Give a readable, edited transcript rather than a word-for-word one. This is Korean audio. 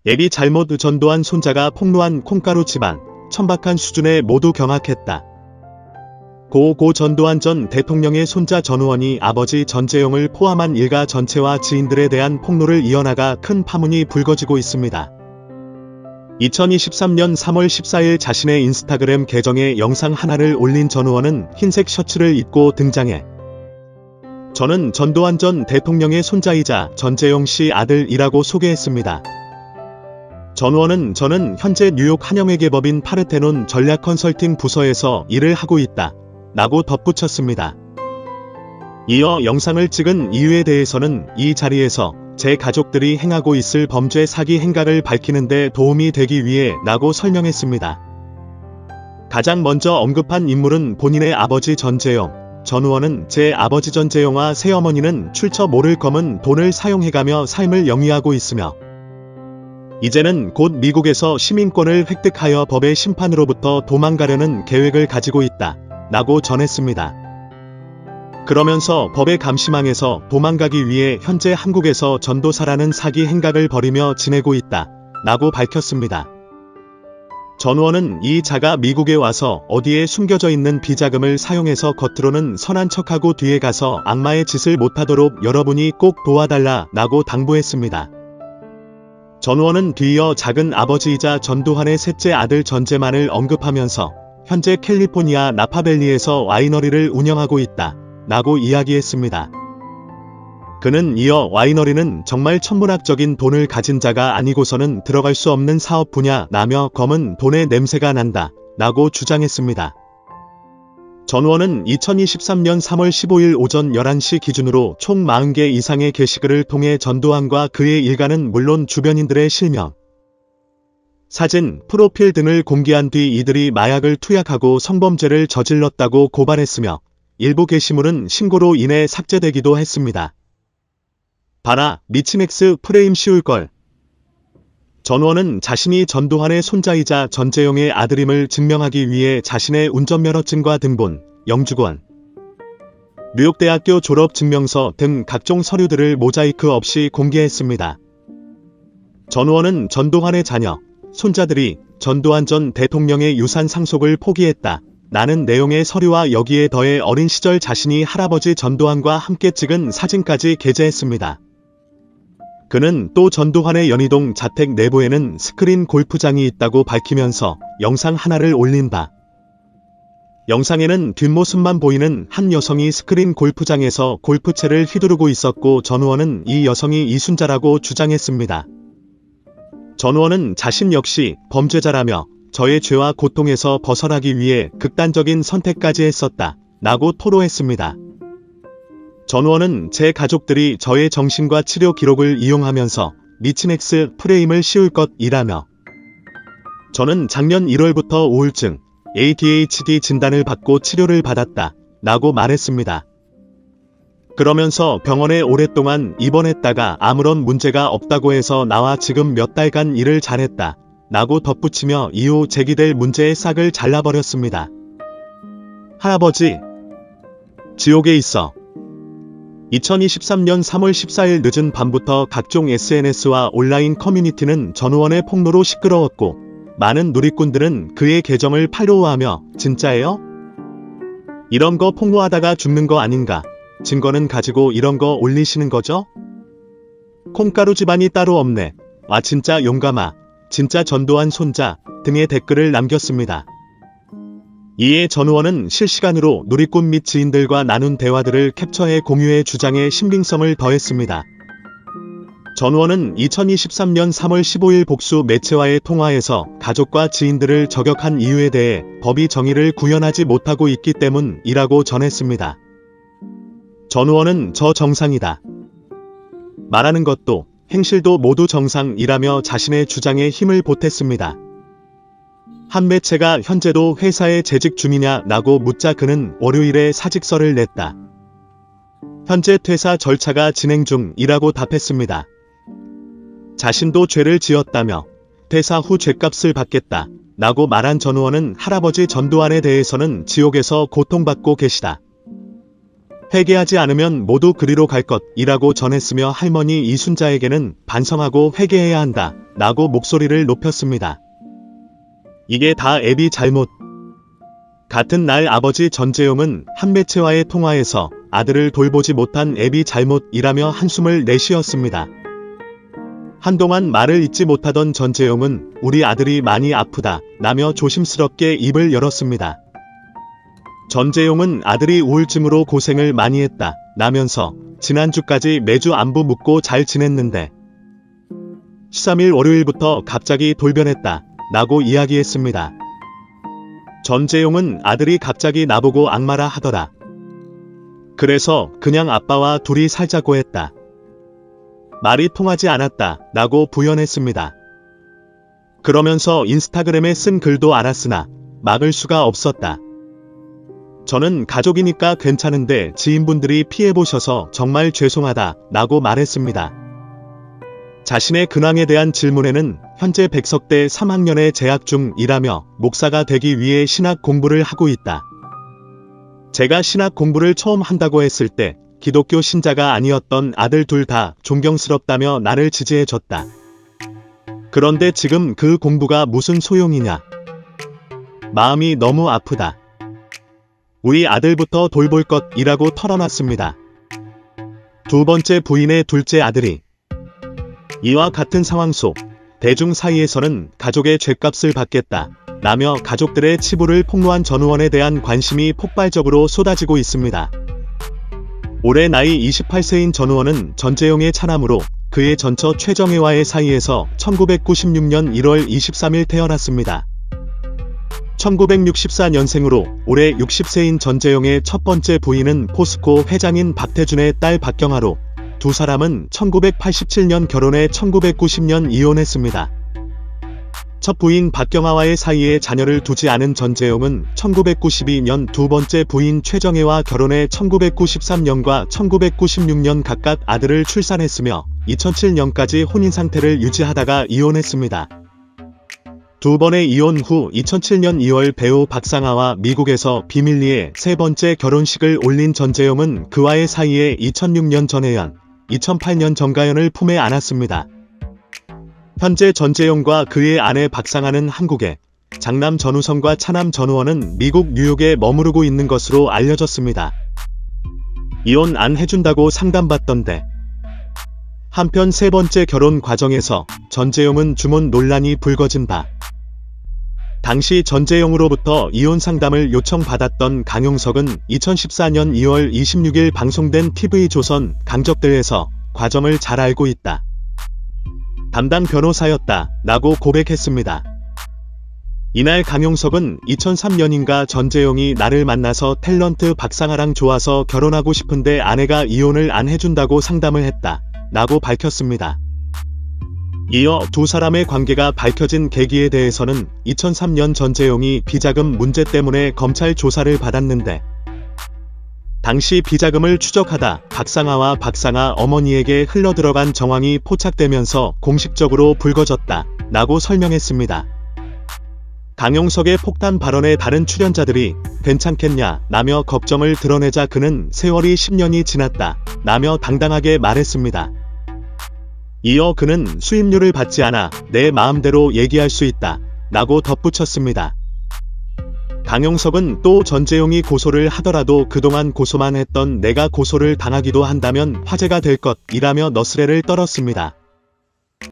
애비 잘못 전도한 손자가 폭로한 콩가루 집안, 천박한 수준에 모두 경악했다. 고 전두환 전 대통령의 손자 전우원이 아버지 전재용을 포함한 일가 전체와 지인들에 대한 폭로를 이어나가 큰 파문이 불거지고 있습니다. 2023년 3월 14일 자신의 인스타그램 계정에 영상 하나를 올린 전우원은 흰색 셔츠를 입고 등장해 저는 전두환 전 대통령의 손자이자 전재용 씨 아들이라고 소개했습니다. 전우원은 저는 현재 뉴욕 한영회계법인 파르테논 전략 컨설팅 부서에서 일을 하고 있다 라고 덧붙였습니다. 이어 영상을 찍은 이유에 대해서는 이 자리에서 제 가족들이 행하고 있을 범죄 사기 행각을 밝히는 데 도움이 되기 위해 라고 설명했습니다. 가장 먼저 언급한 인물은 본인의 아버지 전재용. 전우원은 제 아버지 전재용과 새어머니는 출처 모를 검은 돈을 사용해가며 삶을 영위하고 있으며 이제는 곧 미국에서 시민권을 획득하여 법의 심판으로부터 도망가려는 계획을 가지고 있다 라고 전했습니다. 그러면서 법의 감시망에서 도망가기 위해 현재 한국에서 전도사라는 사기 행각을 벌이며 지내고 있다 라고 밝혔습니다. 전우원은 이 자가 미국에 와서 어디에 숨겨져 있는 비자금을 사용해서 겉으로는 선한 척하고 뒤에 가서 악마의 짓을 못하도록 여러분이 꼭 도와달라 라고 당부했습니다. 전우원은 뒤이어 작은 아버지이자 전두환의 셋째 아들 전재만을 언급하면서 현재 캘리포니아 나파밸리에서 와이너리를 운영하고 있다 라고 이야기했습니다. 그는 이어 와이너리는 정말 천문학적인 돈을 가진 자가 아니고서는 들어갈 수 없는 사업 분야라며 검은 돈의 냄새가 난다 라고 주장했습니다. 전우원은 2023년 3월 15일 오전 11시 기준으로 총 40개 이상의 게시글을 통해 전두환과 그의 일가는 물론 주변인들의 실명, 사진, 프로필 등을 공개한 뒤 이들이 마약을 투약하고 성범죄를 저질렀다고 고발했으며 일부 게시물은 신고로 인해 삭제되기도 했습니다. 봐라, 미치맥스 프레임 씌울걸. 전우원은 자신이 전두환의 손자이자 전재용의 아들임을 증명하기 위해 자신의 운전면허증과 등본, 영주권, 뉴욕대학교 졸업증명서 등 각종 서류들을 모자이크 없이 공개했습니다. 전우원은 전두환의 자녀, 손자들이 전두환 전 대통령의 유산 상속을 포기했다 라는 내용의 서류와 여기에 더해 어린 시절 자신이 할아버지 전두환과 함께 찍은 사진까지 게재했습니다. 그는 또 전두환의 연희동 자택 내부에는 스크린 골프장이 있다고 밝히면서 영상 하나를 올린 바 영상에는 뒷모습만 보이는 한 여성이 스크린 골프장에서 골프채를 휘두르고 있었고 전우원은 이 여성이 이순자라고 주장했습니다. 전우원은 자신 역시 범죄자라며 저의 죄와 고통에서 벗어나기 위해 극단적인 선택까지 했었다 라고 토로했습니다. 전우원은 제 가족들이 저의 정신과 치료 기록을 이용하면서 미치맥스 프레임을 씌울 것이라며 저는 작년 1월부터 우울증, ADHD 진단을 받고 치료를 받았다 라고 말했습니다. 그러면서 병원에 오랫동안 입원했다가 아무런 문제가 없다고 해서 나와 지금 몇 달간 일을 잘했다 라고 덧붙이며 이후 제기될 문제의 싹을 잘라버렸습니다. 할아버지, 지옥에 있어. 2023년 3월 14일 늦은 밤부터 각종 SNS와 온라인 커뮤니티는 전우원의 폭로로 시끄러웠고 많은 누리꾼들은 그의 계정을 팔로우하며 진짜예요? 이런 거 폭로하다가 죽는 거 아닌가? 증거는 가지고 이런 거 올리시는 거죠? 콩가루 집안이 따로 없네. 와 진짜 용감하. 진짜 전두환 손자 등의 댓글을 남겼습니다. 이에 전우원은 실시간으로 누리꾼 및 지인들과 나눈 대화들을 캡처해 공유해 주장에 신빙성을 더했습니다. 전우원은 2023년 3월 15일 복수 매체와의 통화에서 가족과 지인들을 저격한 이유에 대해 법이 정의를 구현하지 못하고 있기 때문이라고 전했습니다. 전우원은 저 정상이다. 말하는 것도 행실도 모두 정상이라며 자신의 주장에 힘을 보탰습니다. 한 매체가 현재도 회사에 재직 중이냐 라고 묻자 그는 월요일에 사직서를 냈다. 현재 퇴사 절차가 진행 중이라고 답했습니다. 자신도 죄를 지었다며 퇴사 후 죗값을 받겠다 라고 말한 전우원은 할아버지 전두환에 대해서는 지옥에서 고통받고 계시다. 회개하지 않으면 모두 그리로 갈 것이라고 전했으며 할머니 이순자에게는 반성하고 회개해야 한다 라고 목소리를 높였습니다. 이게 다 애비 잘못. 같은 날 아버지 전재용은 한 매체와의 통화에서 아들을 돌보지 못한 애비 잘못이라며 한숨을 내쉬었습니다. 한동안 말을 잇지 못하던 전재용은 우리 아들이 많이 아프다 라며 조심스럽게 입을 열었습니다. 전재용은 아들이 우울증으로 고생을 많이 했다 라면서 지난주까지 매주 안부 묻고 잘 지냈는데 13일 월요일부터 갑자기 돌변했다 라고 이야기했습니다. 전재용은 아들이 갑자기 나보고 악마라 하더라. 그래서 그냥 아빠와 둘이 살자고 했다. 말이 통하지 않았다 라고 부연했습니다. 그러면서 인스타그램에 쓴 글도 알았으나 막을 수가 없었다. 저는 가족이니까 괜찮은데 지인분들이 피해보셔서 정말 죄송하다 라고 말했습니다. 자신의 근황에 대한 질문에는 현재 백석대 3학년에 재학 중이라며 목사가 되기 위해 신학 공부를 하고 있다. 제가 신학 공부를 처음 한다고 했을 때 기독교 신자가 아니었던 아들 둘 다 존경스럽다며 나를 지지해줬다. 그런데 지금 그 공부가 무슨 소용이냐. 마음이 너무 아프다. 우리 아들부터 돌볼 것이라고 털어놨습니다. 두 번째 부인의 둘째 아들이 이와 같은 상황 속 대중 사이에서는 가족의 죗값을 받겠다 라며 가족들의 치부를 폭로한 전 의원에 대한 관심이 폭발적으로 쏟아지고 있습니다. 올해 나이 28세인 전 의원은 전재용의 차남으로 그의 전처 최정혜와의 사이에서 1996년 1월 23일 태어났습니다. 1964년생으로 올해 60세인 전재용의 첫 번째 부인은 포스코 회장인 박태준의 딸 박경아로 두 사람은 1987년 결혼해 1990년 이혼했습니다. 첫 부인 박경아와의 사이에 자녀를 두지 않은 전재용은 1992년 두 번째 부인 최정혜와 결혼해 1993년과 1996년 각각 아들을 출산했으며 2007년까지 혼인 상태를 유지하다가 이혼했습니다. 두 번의 이혼 후 2007년 2월 배우 박상아와 미국에서 비밀리에 세 번째 결혼식을 올린 전재용은 그와의 사이에 2006년 전혜연, 2008년 정가연을 품에 안았습니다. 현재 전재용과 그의 아내 박상아는 한국에, 장남 전우성과 차남 전우원은 미국 뉴욕에 머무르고 있는 것으로 알려졌습니다. 이혼 안 해준다고 상담받던데. 한편 세 번째 결혼 과정에서 전재용은 주문 논란이 불거진 바. 당시 전재용으로부터 이혼 상담을 요청받았던 강용석은 2014년 2월 26일 방송된 TV조선 강적들에서 과정을 잘 알고 있다. 담당 변호사였다 라고 고백했습니다. 이날 강용석은 2003년인가 전재용이 나를 만나서 탤런트 박상아랑 좋아서 결혼하고 싶은데 아내가 이혼을 안 해준다고 상담을 했다 라고 밝혔습니다. 이어 두 사람의 관계가 밝혀진 계기에 대해서는 2003년 전재용이 비자금 문제 때문에 검찰 조사를 받았는데 당시 비자금을 추적하다 박상아와 박상아 어머니에게 흘러들어간 정황이 포착되면서 공식적으로 불거졌다 라고 설명했습니다. 강용석의 폭탄 발언에 다른 출연자들이 괜찮겠냐 라며 걱정을 드러내자 그는 세월이 10년이 지났다 라며 당당하게 말했습니다. 이어 그는 수임료를 받지 않아 내 마음대로 얘기할 수 있다 라고 덧붙였습니다. 강용석은 또 전재용이 고소를 하더라도 그동안 고소만 했던 내가 고소를 당하기도 한다면 화제가 될 것이라며 너스레를 떨었습니다.